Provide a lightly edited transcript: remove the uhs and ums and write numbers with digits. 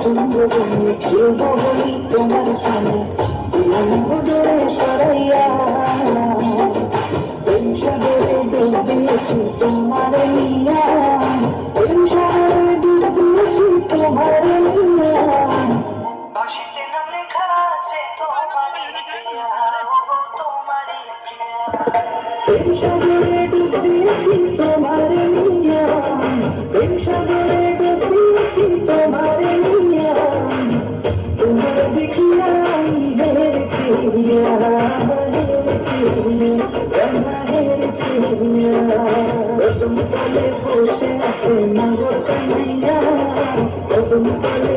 তুমি খেলবো বলি তোমার সামনে দূরে সরাইয়া প্রেম সাগরে ডুব দিয়েছি তোমার নিয়া প্রেম সাগরে ডুব দিয়েছি তোমার নিয়া বাসিতে নাম লেখা আছে তোমারই প্রিয়া ওগো তোমারই প্রিয়া প্রেম সাগরে ডুব দিয়েছি তোমার নিয়া প্রেম সাগরে ডুব দিয়েছি তোমার নিয়া তোমার দেখিয়া হেরেছি কদম তলে বসে আছে নাগর কানাইয়া কদম তলে